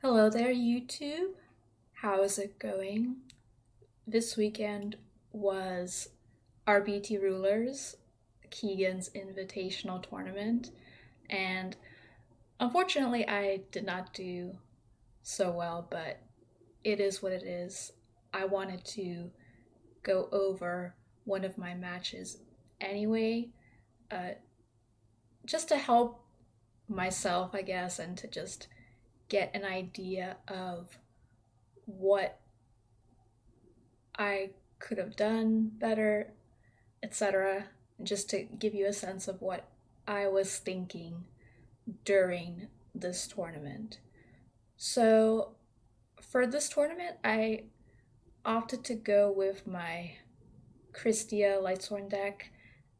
Hello there, YouTube. How is it going? This weekend was RBET Rulers, Keegan's Invitational Tournament, and unfortunately, I did not do so well, but it is what it is. I wanted to go over one of my matches anyway, uh, just to help myself, I guess, and to just get an idea of what I could have done better, etc. Just to give you a sense of what I was thinking during this tournament. So, for this tournament, I opted to go with my Kristyasworn deck,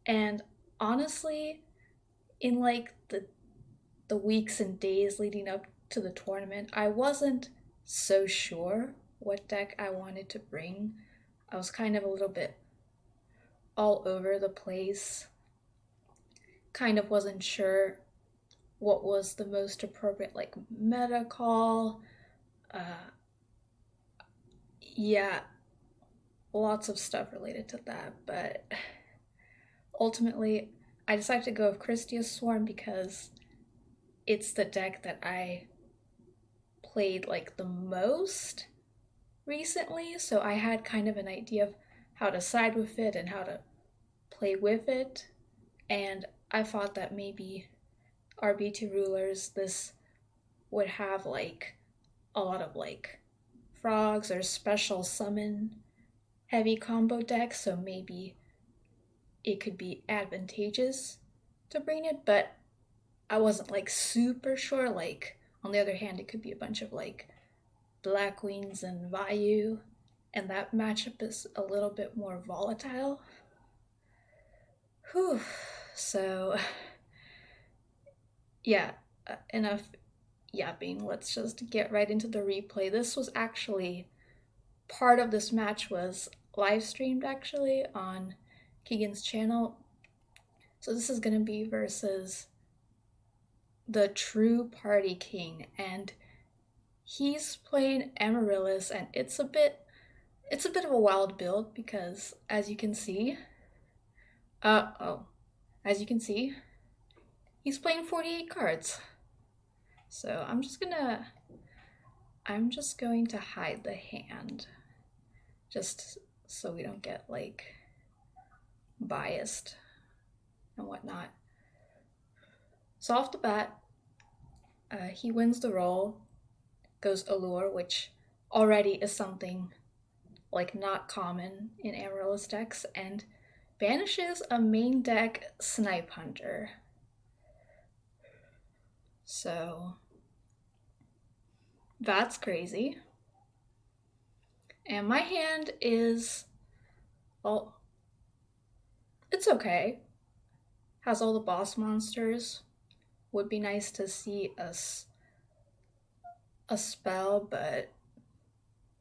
and honestly, in the weeks and days leading up to the tournament, I wasn't so sure what deck I wanted to bring. I was kind of a little bit all over the place. Kind of wasn't sure what was the most appropriate meta call. Yeah, lots of stuff related to that, but ultimately I decided to go with Kristyasworn because it's the deck that I played the most recently, so I had kind of an idea of how to side with it and how to play with it, and I thought that maybe RBET Rulers, this would have a lot of frogs or special summon heavy combo decks, so maybe it could be advantageous to bring it, but I wasn't super sure. On the other hand, it could be a bunch of Black Wings and Vayu, and that matchup is a little bit more volatile. Whew. So, yeah, enough yapping. Let's just get right into the replay. This was actually part of this match was live streamed actually on Keegan's channel. So this is gonna be versus the true party king, and he's playing Amaryllis, and it's a bit of a wild build because as you can see, as you can see, he's playing 48 cards. So I'm just going to hide the hand just so we don't get biased and whatnot. So off the bat, he wins the roll, goes Allure, which already is something not common in Amaryllis decks, and banishes a main deck Snipe Hunter. So that's crazy. And my hand is, well, it's okay. Has all the boss monsters. Would be nice to see a spell, but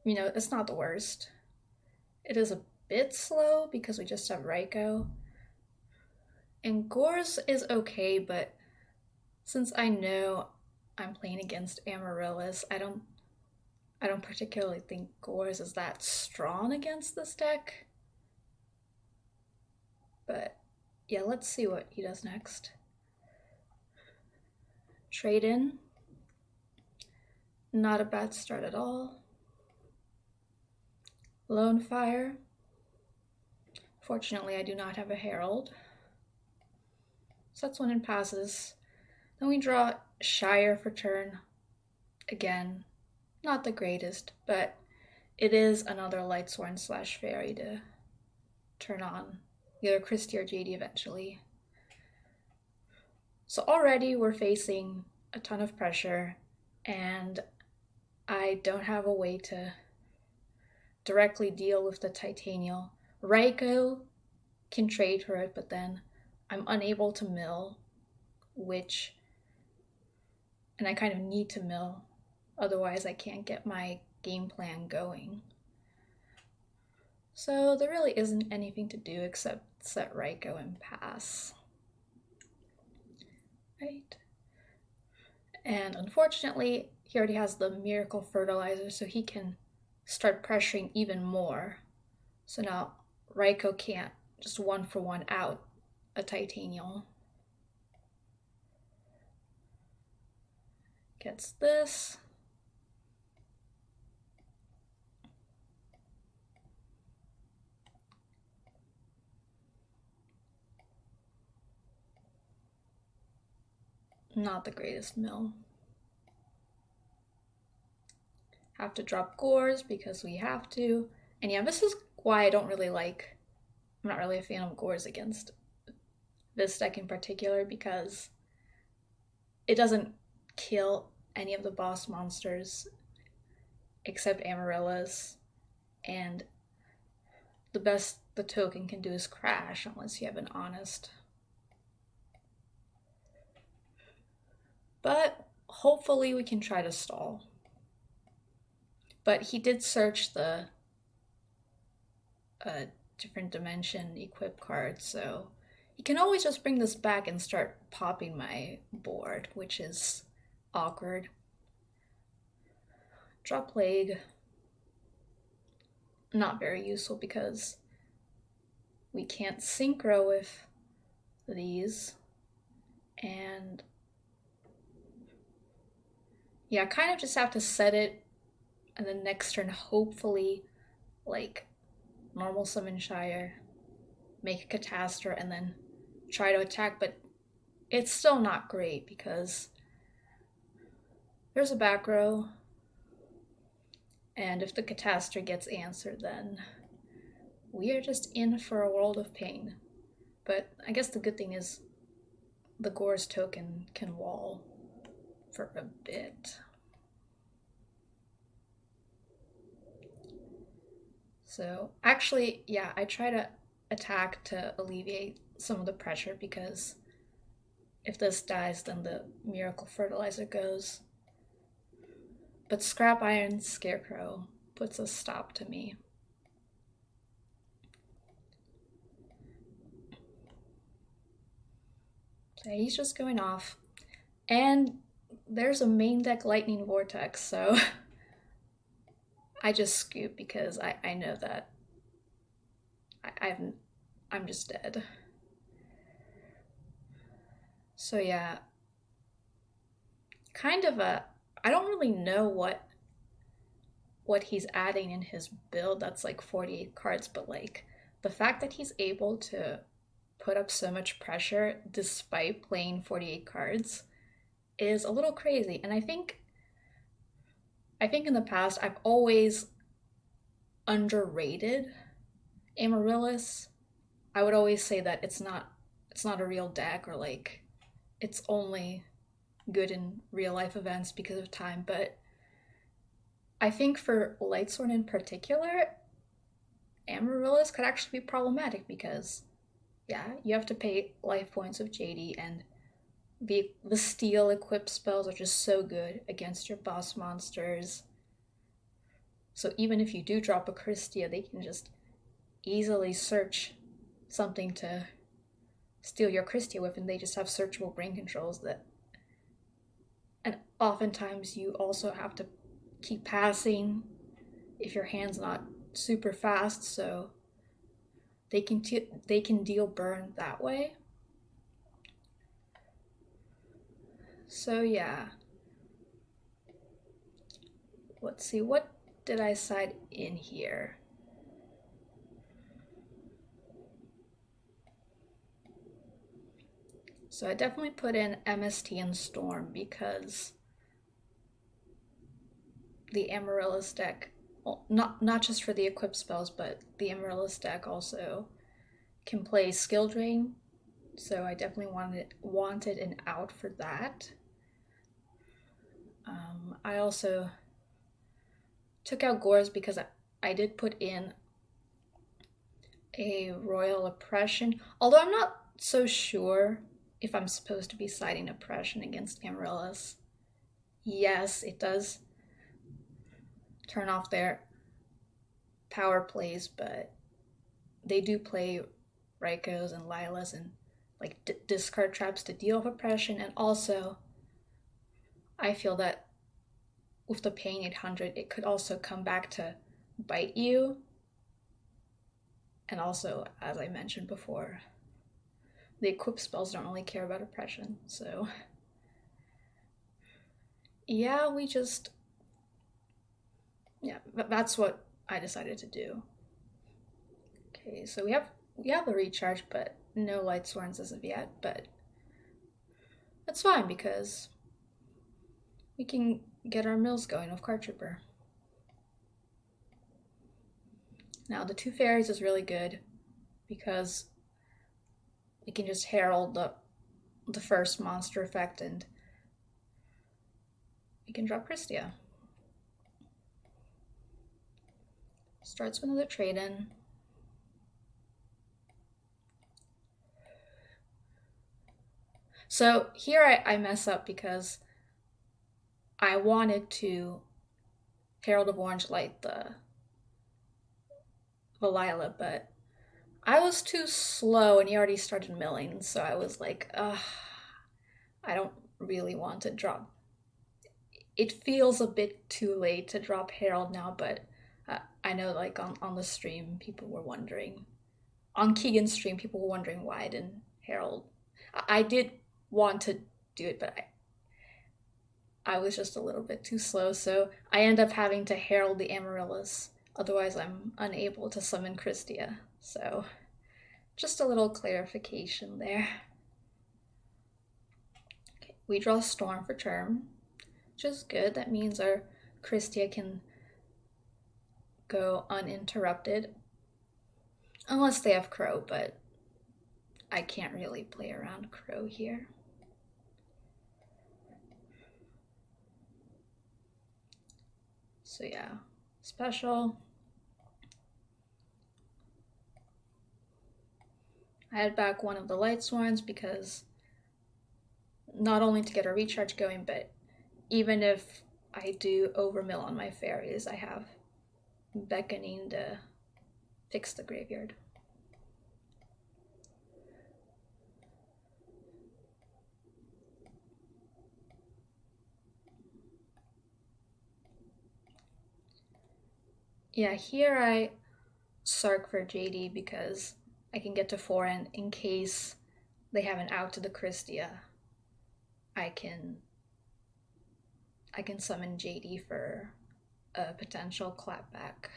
it's not the worst. It is a bit slow because we just have Raikou. And Gorz is okay, but since I know I'm playing against Amaryllis, I don't particularly think Gorz is that strong against this deck. But yeah, let's see what he does next. Trade in. Not a bad start at all. Lone Fire. Fortunately, I do not have a Herald. Sets one and passes. Then we draw Shire for turn. Again, not the greatest, but it is another Lightsworn / Fairy to turn on. Either Christy or JD eventually. So already we're facing a ton of pressure, and I don't have a way to directly deal with the Titanial. Raikou can trade for it, but then I'm unable to mill, and I kind of need to mill, otherwise I can't get my game plan going. So there really isn't anything to do except set Raikou and pass. Right. And unfortunately, he already has the miracle fertilizer, so he can start pressuring even more. So now Raiko can't just one for one out a Titanial. Gets this. Not the greatest mill. Have to drop Gores because we have to. And yeah, this is why I don't really like, I'm not really a fan of Gores against this deck in particular, because it doesn't kill any of the boss monsters except Amaryllis, and the best the token can do is crash unless you have an honest. But hopefully we can try to stall. But he did search the different dimension equip card, so he can always just bring this back and start popping my board, which is awkward. Drop leg. Not very useful because we can't synchro with these. And yeah, kind of just have to set it, and then next turn hopefully like normal summon Shire, make a Catastor, and then try to attack, but it's still not great because there's a back row, and if the Catastor gets answered, then we are just in for a world of pain. But I guess the good thing is the Gore's token can wall for a bit. So actually, yeah, I try to attack to alleviate some of the pressure, because if this dies, then the miracle fertilizer goes. But Scrap Iron Scarecrow puts a stop to me. So he's just going off. And there's a main deck Lightning Vortex, so I just scoop because I know that I'm just dead. So yeah, kind of I don't really know what he's adding in his build that's like 48 cards, but like the fact that he's able to put up so much pressure despite playing 48 cards is a little crazy. And I think in the past I've always underrated Amaryllis. I would always say that it's not a real deck, or like it's only good in real life events because of time, but I think for Lightsworn in particular, Amaryllis could actually be problematic because, yeah, you have to pay life points of JD, and the steel equipped spells are just so good against your boss monsters. So even if you do drop a Krystia, they can just easily search something to steal your Krystia with, and they just have searchable brain controls that. And oftentimes you also have to keep passing if your hand's not super fast, so they can deal burn that way. So yeah, let's see, what did I side in here? So I definitely put in MST and Storm because the Amaryllis deck, well, not just for the equipped spells, but the Amaryllis deck also can play Skill Drain. So I definitely wanted an out for that. I also took out Gores because I did put in a Royal Oppression, although I'm not so sure if I'm supposed to be siding Oppression against Amaryllis. Yes, it does turn off their power plays, but they do play Raikos and Lilas and like discard traps to deal with Oppression, and also I feel that with the paying 800, it could also come back to bite you. And also, as I mentioned before, the equip spells don't really care about oppression, so yeah, that's what I decided to do. Okay, so we have a recharge, but no light sworns as of yet, but that's fine because we can get our mills going with Card Trooper. Now the 2 fairies is really good because we can just herald the first monster effect and we can drop Krystya. Starts with another trade-in. So here I mess up because I wanted to Herald of Orange Light the Valila, but I was too slow and he already started milling, so I was like, ugh, I don't really want to drop. It feels a bit too late to drop Herald now, but I know like on the stream people were wondering. On Keegan's stream, people were wondering why I didn't Herald. I did want to do it, but I was just a little bit too slow, so I end up having to herald the Amaryllis. Otherwise, I'm unable to summon Krystya. So, just a little clarification there. Okay, we draw Storm for turn, which is good. That means our Krystya can go uninterrupted. Unless they have Crow, but I can't really play around Crow here. So yeah, special. I had back one of the Light Sworns because not only to get a recharge going, but even if I do overmill on my fairies, I have Beckoning to fix the graveyard. Yeah, here I Sark for JD because I can get to 4 and in case they have an out to the Krystya, I can summon JD for a potential clapback.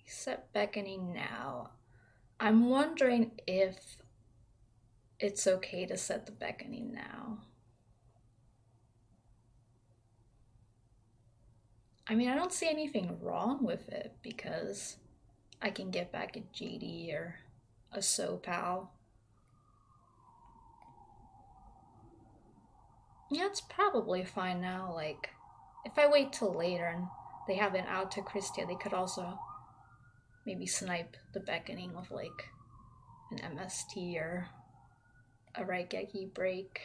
Set Beckoning now. I'm wondering if it's okay to set the Beckoning now. I mean, I don't see anything wrong with it because I can get back a JD or a SoPal. Yeah, it's probably fine now. Like, if I wait till later and they have an out to Krystya, they could also maybe snipe the Beckoning with like an MST or a Raigeki break.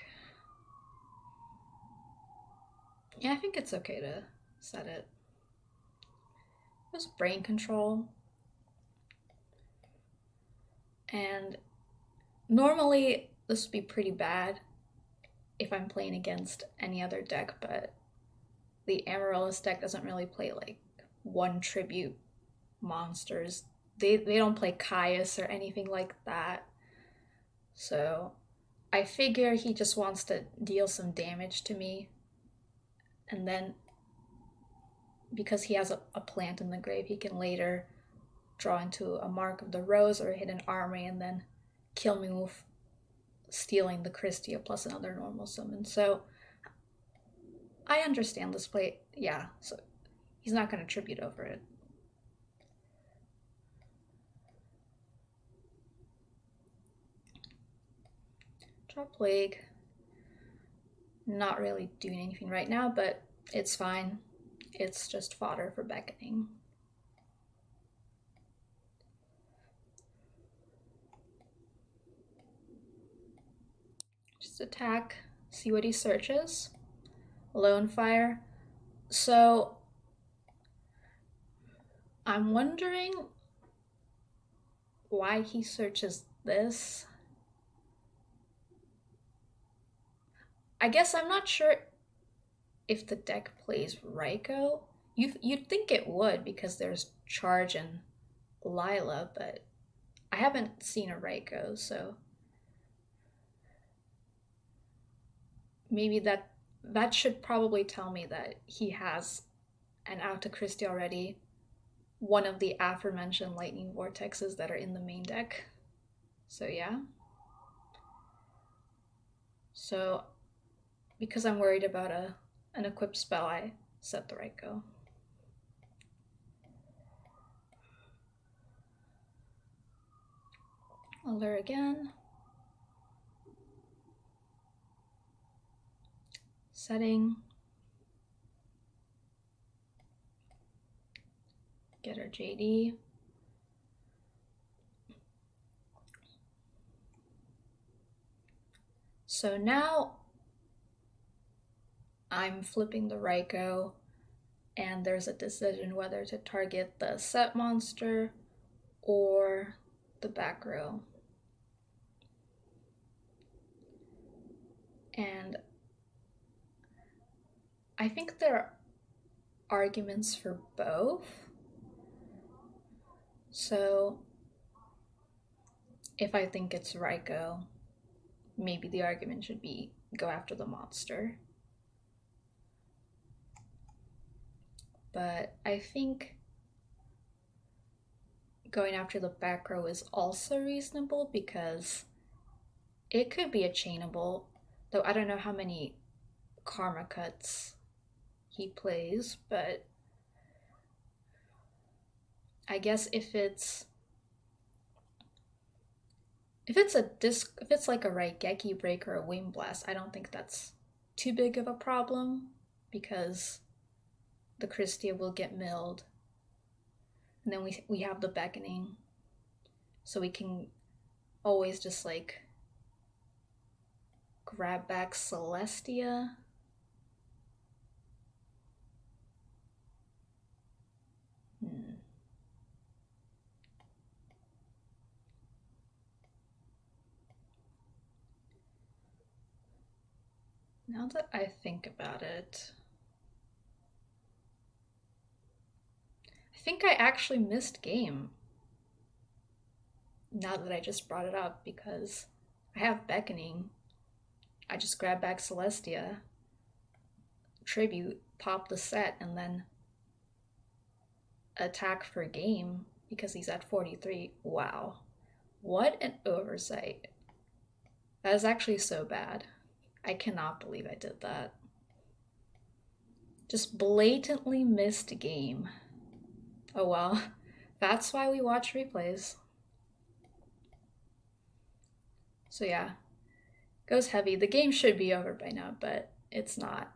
Yeah, I think it's okay to set it. It was brain control. And normally this would be pretty bad if I'm playing against any other deck, but the Amaryllis deck doesn't really play like 1 tribute monsters. They don't play Caius or anything like that. So I figure he just wants to deal some damage to me. And then because he has a plant in the grave, he can later draw into a Mark of the Rose or a Hidden Armory and then kill me with stealing the Krystya plus another normal summon. So I understand this play. Yeah, so he's not going to tribute over it. Draw Plague. Not really doing anything right now, but it's fine. It's just fodder for Beckoning. Just attack, see what he searches. Lone Fire. So I'm wondering why he searches this. I guess I'm not sure if the deck plays Raikou. You'd think it would because there's Charge and Lila, but I haven't seen a Raikou, so maybe that should probably tell me that he has an out to Christie already, one of the aforementioned lightning vortexes that are in the main deck. So yeah. So because I'm worried about an equipped spell, I set the Raikou. Allure again. Setting. Get our JD. So now I'm flipping the Raikou, and there's a decision whether to target the set monster or the back row. And I think there are arguments for both. So if I think it's Raikou, maybe the argument should be go after the monster. But I think going after the back row is also reasonable because it could be a chainable, though I don't know how many karma cuts he plays, but I guess if it's like a Raigeki break or a wing blast, I don't think that's too big of a problem because the Krystia will get milled, and then we have the beckoning, so we can always just like grab back Celestia. Now that I think about it, I think I actually missed game. Now that I just brought it up, because I have beckoning, I just grab back Celestia, tribute, pop the set, and then attack for game because he's at 43. Wow. What an oversight. That is actually so bad. I cannot believe I did that. Just blatantly missed a game. Oh well. That's why we watch replays. So yeah. Goes heavy. The game should be over by now, but it's not.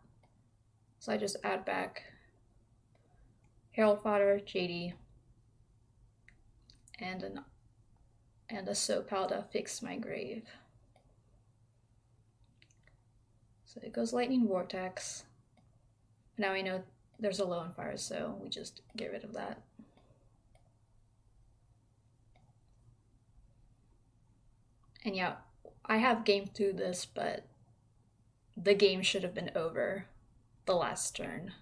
So I just add back Herald Fodder, JD, and a Sopal to fix my grave. So it goes Lightning Vortex. Now I know there's a Lone Fire, so we just get rid of that. And yeah, I have game through this, but the game should have been over the last turn.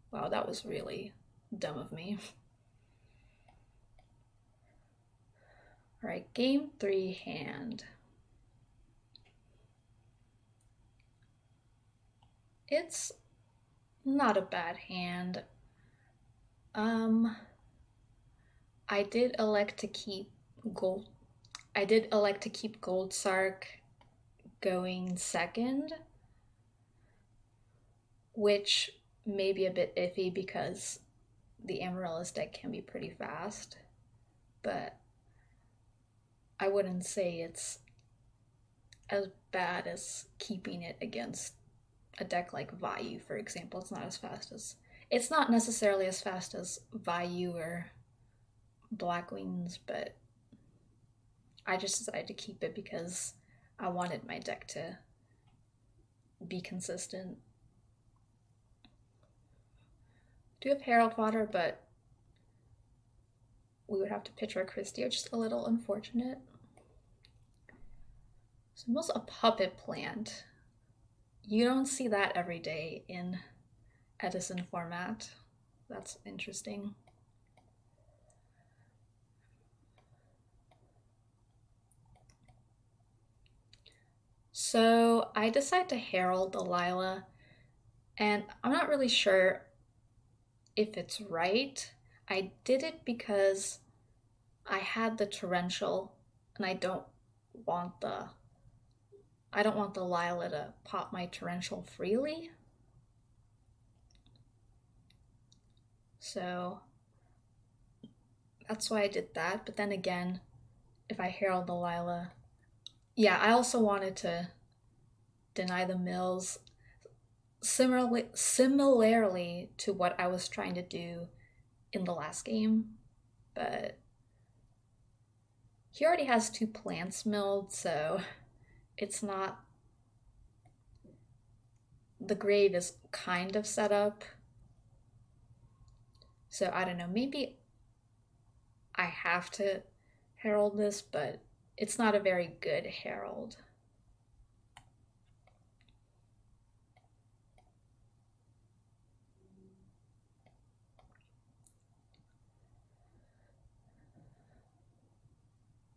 Wow, that was really dumb of me. Alright, game 3 hand. It's not a bad hand. I did elect to keep Gold Sark going second, which may be a bit iffy because the Amaryllis deck can be pretty fast, but I wouldn't say it's as bad as keeping it against a deck like Vayu, for example. It's not necessarily as fast as Vayu or Black Wings, but I just decided to keep it because I wanted my deck to be consistent. Do have Herald Fodder, but we would have to pitch our Christie, which is a little unfortunate. So almost a Puppet Plant. You don't see that every day in Edison format. That's interesting. So I decide to herald the Lila, and I'm not really sure if it's right. I did it because I had the torrential, and want the I don't want the Lila to pop my torrential freely. So that's why I did that. But then again, if I herald the Lila, yeah, I also wanted to deny the mills similarly to what I was trying to do in the last game, but he already has 2 plants milled, so it's not. The grave is kind of set up. So I don't know, maybe I have to herald this, but it's not a very good herald.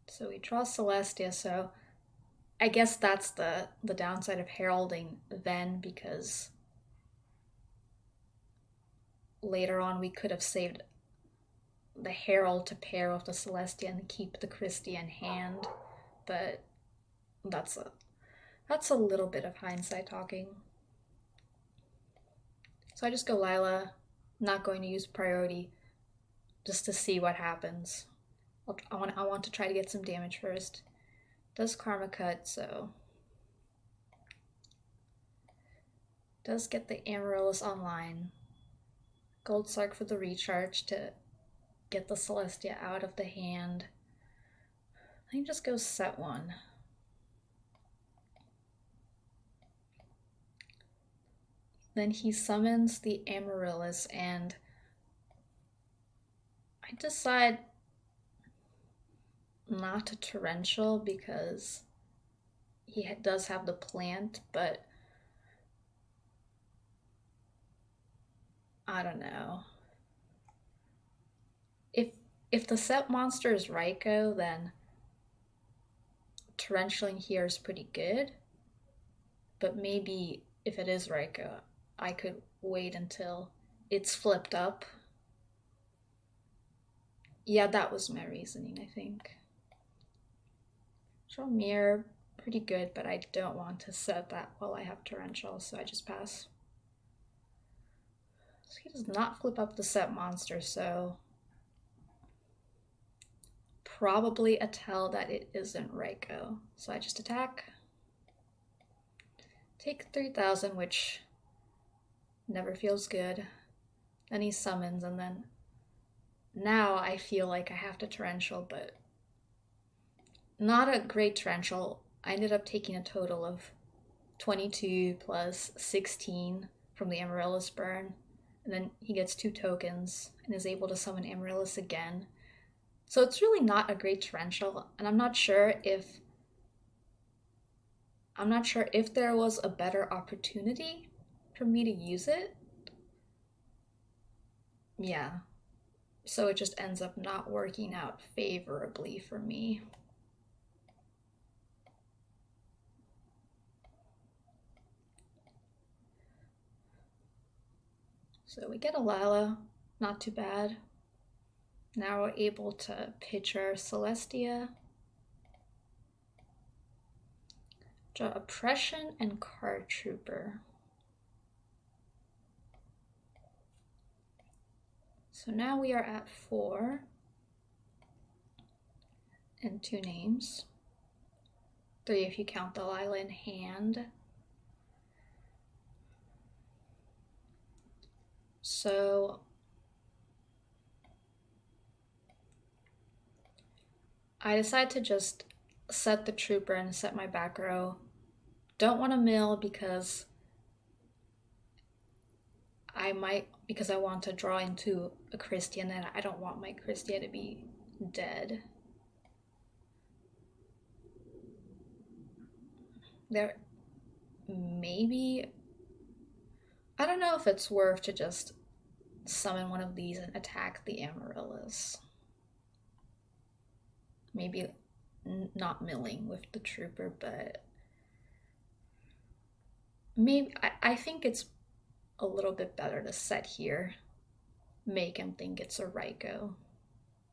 So we draw Celestia, so I guess that's the downside of heralding then, because later on we could have saved the herald to pair with the Celestia and keep the Kristia in hand, but that's a little bit of hindsight talking. So I just go Lila, not going to use priority just to see what happens. I want to try to get some damage first. Does Karma Cut, so does get the Amaryllis online. Gold Sark for the recharge to get the Celestia out of the hand. I think just go set 1. Then he summons the Amaryllis, and I decide not to torrential because he does have the plant, but I don't know. If the set monster is Raikou, then torrentialing here is pretty good. But maybe if it is Raikou, I could wait until it's flipped up. Yeah, that was my reasoning, I think. Draw Mirror, pretty good, but I don't want to set that while I have torrential, so I just pass. So he does not flip up the set monster, so probably a tell that it isn't Raikou. So I just attack. Take 3,000, which never feels good. Then he summons, and then now I feel like I have to torrential, but not a great torrential. I ended up taking a total of 22 plus 16 from the Amaryllis burn, and then he gets 2 tokens and is able to summon Amaryllis again. So it's really not a great torrential, and I'm not sure if there was a better opportunity for me to use it. Yeah. So it just ends up not working out favorably for me. So we get a Lila, not too bad. Now we're able to pitch our Celestia. Draw Oppression and Card Trooper. So now we are at 4 and 2 names. 3 if you count the Lila in hand. So I decide to just set the trooper and set my back row. Don't want to mill because I want to draw into a Kristyasworn, and I don't want my Kristyasworn to be dead. maybe, I don't know if it's worth to just summon one of these and attack the Amaryllis. Maybe not milling with the trooper, but maybe I think it's a little bit better to set here, make him think it's a Raikou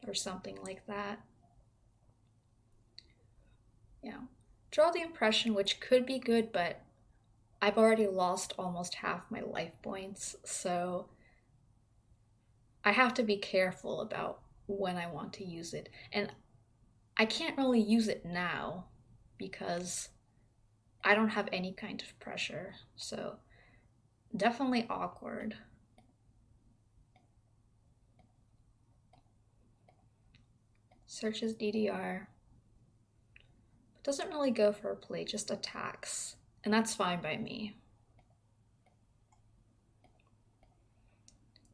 or something like that. Yeah. Draw the impression, which could be good, but I've already lost almost half my life points, so I have to be careful about when I want to use it. And I can't really use it now because I don't have any kind of pressure, so definitely awkward. Searches DDR. But doesn't really go for a play, just attacks. And that's fine by me.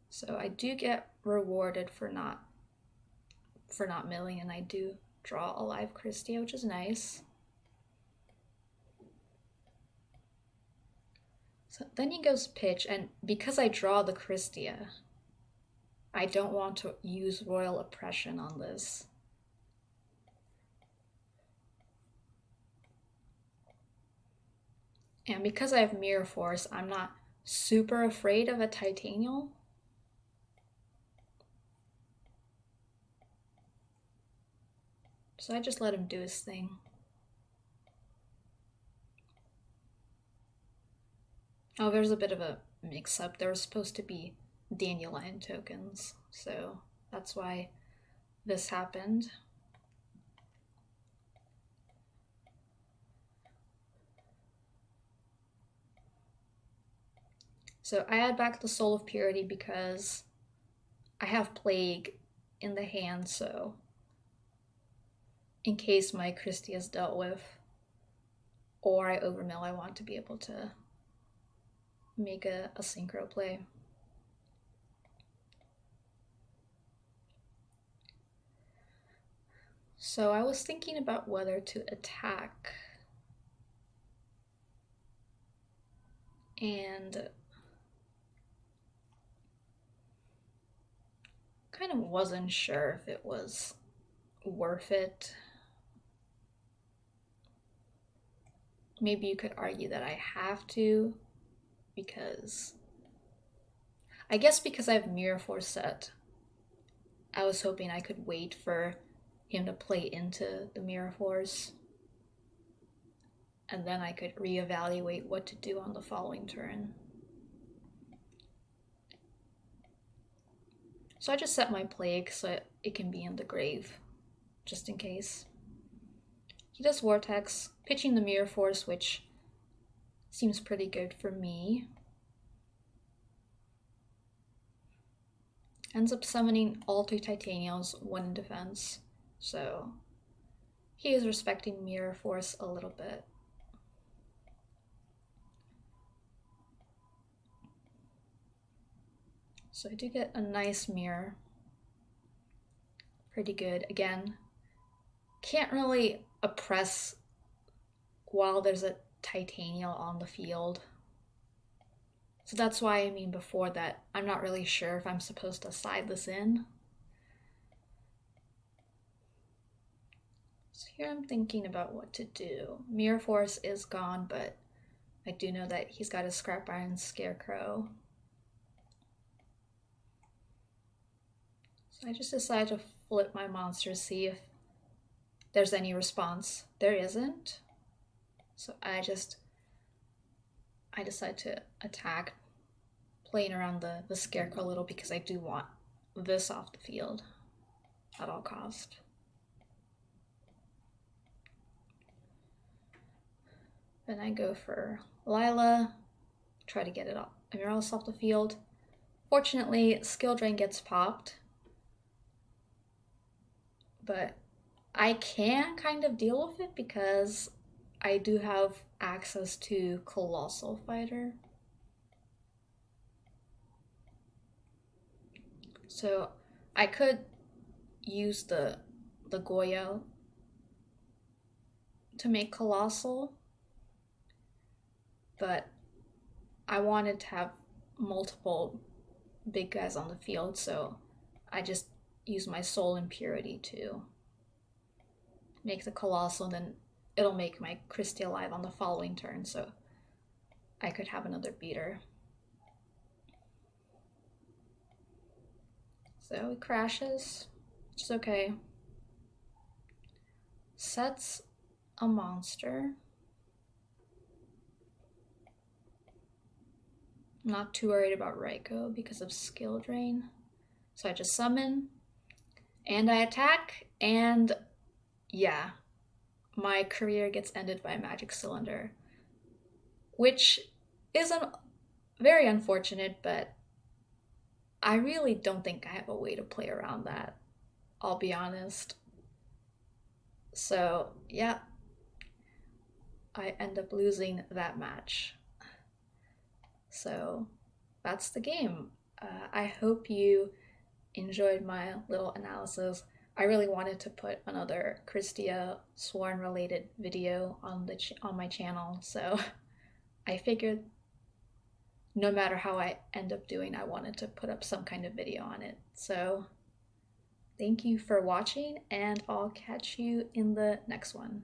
So I do get rewarded for not milling, and I do draw a live Krystia, which is nice. So then he goes pitch, and because I draw the Krystia, I don't want to use Royal Oppression on this. And because I have Mirror Force, I'm not super afraid of a Titanial. So I just let him do his thing. Oh, there's a bit of a mix-up. There was supposed to be Dandelion tokens, so that's why this happened. So I add back the Soul of Purity because I have Plague in the hand, so in case my Krystia is dealt with or I overmill, I want to be able to make a synchro play. So I was thinking about whether to attack, and kind of wasn't sure if it was worth it. Maybe you could argue that I have to, because I guess because I have Mirror Force set, I was hoping I could wait for him to play into the Mirror Force, and then I could reevaluate what to do on the following turn. So I just set my Plague so it can be in the grave, just in case. He does Vortex, pitching the Mirror Force, which seems pretty good for me. Ends up summoning all 3 Titanials, 1 in defense, so he is respecting Mirror Force a little bit. So I do get a nice mirror. Pretty good. Again, can't really oppress while there's a Titanial on the field. So that's why I mean before that I'm not really sure if I'm supposed to side this in. So here I'm thinking about what to do. Mirror Force is gone, but I do know that he's got a Scrap Iron Scarecrow. So I just decided to flip my monsters, see if there's any response. There isn't. So I decide to attack, playing around the Scarecrow a little because I do want this off the field at all cost. Then I go for Lila, try to get it off, Amaryllis off the field. Fortunately, Skill Drain gets popped, but I can kind of deal with it because I do have access to Colossal Fighter. So I could use the Yugioh to make Colossal. but I wanted to have multiple big guys on the field, so I just used my soul impurity to make the Colossal, and then it'll make my Christy alive on the following turn, so I could have another beater. So it crashes, which is okay. Sets a monster. I'm not too worried about Raikou because of skill drain. So I just summon, and I attack, and yeah, my career gets ended by a magic cylinder, which is very unfortunate, but I really don't think I have a way to play around that, I'll be honest. So yeah, I end up losing that match. So that's the game. I hope you enjoyed my little analysis. I really wanted to put another Kristyasworn related video on my channel, so I figured no matter how I end up doing, I wanted to put up some kind of video on it. So thank you for watching, and I'll catch you in the next one.